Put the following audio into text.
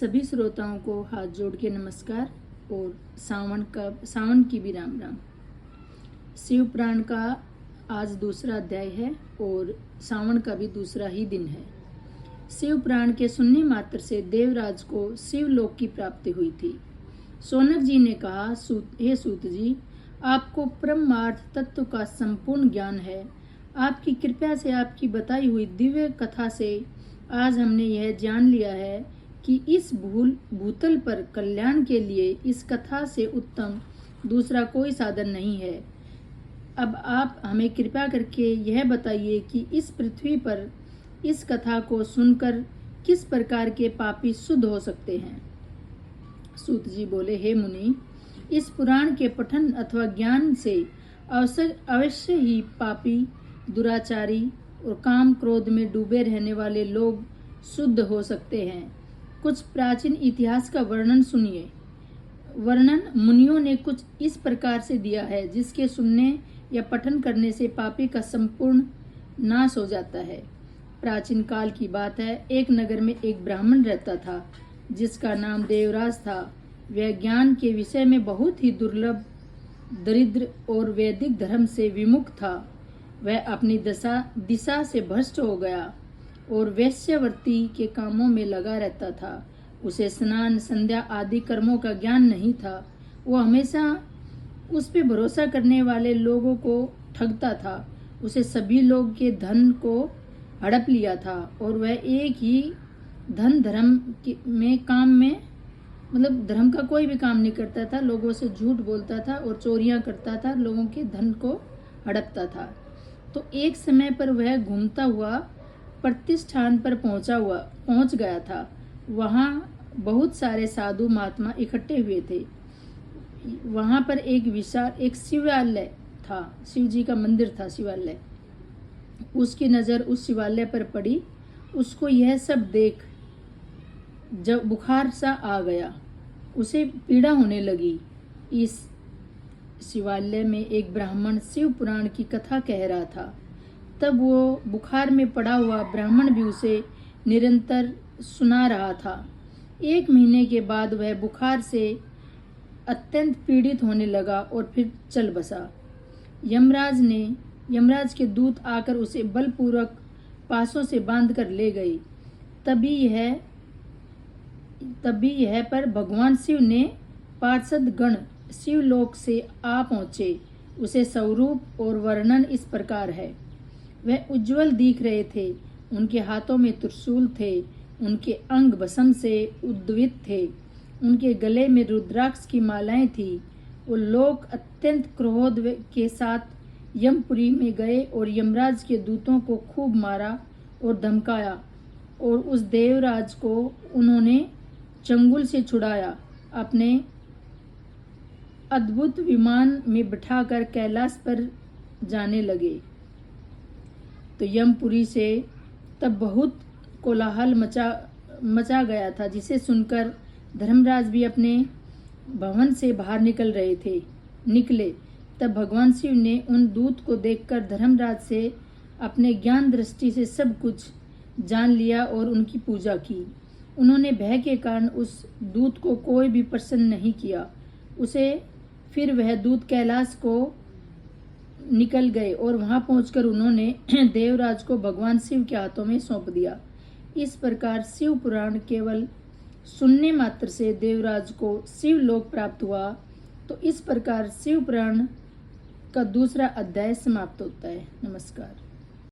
सभी श्रोताओं को हाथ जोड़ के नमस्कार और सावन की भी राम राम। शिव पुराण का आज दूसरा अध्याय है और सावन का भी दूसरा ही दिन है। शिव पुराण के सुनने मात्र से देवराज को शिवलोक की प्राप्ति हुई थी। शौनक जी ने कहा, हे सूत जी, आपको परमार्थ तत्व का संपूर्ण ज्ञान है। आपकी कृपा से, आपकी बताई हुई दिव्य कथा से आज हमने यह जान लिया है कि इस भूतल पर कल्याण के लिए इस कथा से उत्तम दूसरा कोई साधन नहीं है। अब आप हमें कृपा करके यह बताइए कि इस पृथ्वी पर इस कथा को सुनकर किस प्रकार के पापी शुद्ध हो सकते हैं। सूत जी बोले, हे मुनि, इस पुराण के पठन अथवा ज्ञान से अवश्य ही पापी, दुराचारी और काम क्रोध में डूबे रहने वाले लोग शुद्ध हो सकते हैं। कुछ प्राचीन इतिहास का वर्णन सुनिए। वर्णन मुनियों ने कुछ इस प्रकार से दिया है जिसके सुनने या पठन करने से पापी का संपूर्ण नाश हो जाता है। प्राचीन काल की बात है। एक नगर में एक ब्राह्मण रहता था जिसका नाम देवराज था। वह ज्ञान के विषय में बहुत ही दुर्लभ, दरिद्र और वैदिक धर्म से विमुख था। वह अपनी दिशा से भ्रष्ट हो गया और वेश्यावृत्ति के कामों में लगा रहता था। उसे स्नान, संध्या आदि कर्मों का ज्ञान नहीं था। वो हमेशा उस पे भरोसा करने वाले लोगों को ठगता था। उसे सभी लोग के धन को हड़प लिया था और वह एक ही धर्म में मतलब धर्म का कोई भी काम नहीं करता था। लोगों से झूठ बोलता था और चोरियां करता था, लोगों के धन को हड़पता था। तो एक समय पर वह घूमता हुआ प्रतिष्ठान पर पहुंच गया था। वहां बहुत सारे साधु महात्मा इकट्ठे हुए थे। वहां पर एक शिवालय था, शिव जी का मंदिर था, शिवालय। उसकी नजर उस शिवालय पर पड़ी। उसको यह सब देख जब बुखार सा आ गया, उसे पीड़ा होने लगी। इस शिवालय में एक ब्राह्मण शिव पुराण की कथा कह रहा था। तब वो बुखार में पड़ा हुआ ब्राह्मण भी उसे निरंतर सुना रहा था। 1 महीने के बाद वह बुखार से अत्यंत पीड़ित होने लगा और फिर चल बसा। यमराज के दूत आकर उसे बलपूर्वक पासों से बांधकर ले गए। तभी यह पर भगवान शिव ने पार्षद गण शिवलोक से आ पहुंचे। उसे स्वरूप और वर्णन इस प्रकार है। वह उज्जवल दिख रहे थे। उनके हाथों में त्रिशूल थे। उनके अंग भस्म से उद्दीपित थे। उनके गले में रुद्राक्ष की मालाएं थी। वो लोग अत्यंत क्रोध के साथ यमपुरी में गए और यमराज के दूतों को खूब मारा और धमकाया और उस देवराज को उन्होंने चंगुल से छुड़ाया। अपने अद्भुत विमान में बिठाकर कैलाश पर जाने लगे। तो यमपुरी से तब बहुत कोलाहल मचा गया था, जिसे सुनकर धर्मराज भी अपने भवन से बाहर निकले। तब भगवान शिव ने उन दूत को देखकर धर्मराज से अपने ज्ञान दृष्टि से सब कुछ जान लिया और उनकी पूजा की। उन्होंने भय के कारण उस दूत को कोई भी प्रसन्न नहीं किया। फिर वह दूत कैलाश को निकल गए और वहां पहुंचकर उन्होंने देवराज को भगवान शिव के हाथों में सौंप दिया। इस प्रकार शिव पुराण केवल सुनने मात्र से देवराज को शिवलोक प्राप्त हुआ। तो इस प्रकार शिव पुराण का दूसरा अध्याय समाप्त होता है। नमस्कार।